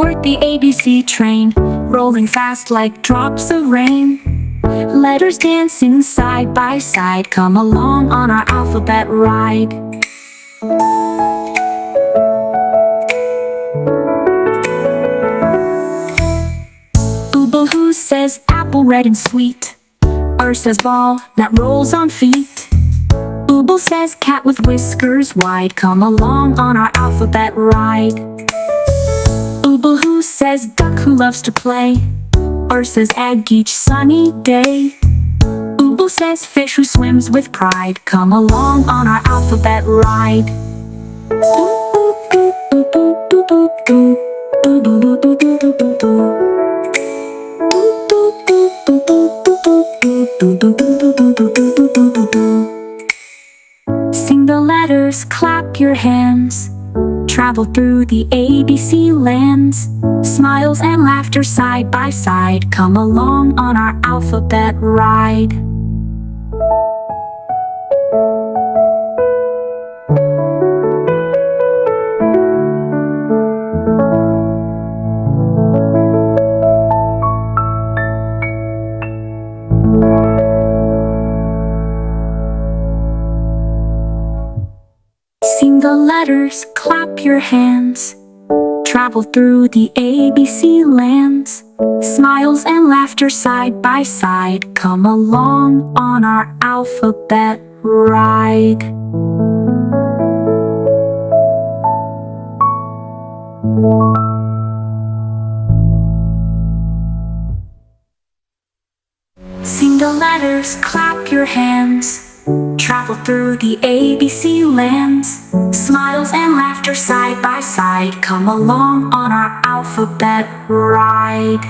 aboard the ABC train, rolling fast like drops of rain. Letters dancing side by side, come along on our alphabet ride. Who says apple red and sweet? Says ball that rolls on feet. Ooble says cat with whiskers wide, come along on our alphabet ride. Ooble who says duck who loves to play, says egg each sunny day. Ooble says fish who swims with pride, come along on our alphabet ride. Sing the letters, clap your hands, travel through the ABC lands. Smiles and laughter side by side, come along on our alphabet ride. Sing the letters, clap your hands, travel through the ABC lands. Smiles and laughter side by side, come along on our alphabet ride. Sing the letters, clap your hands, travel through the ABC lands. Smiles and laughter side by side, come along on our alphabet ride.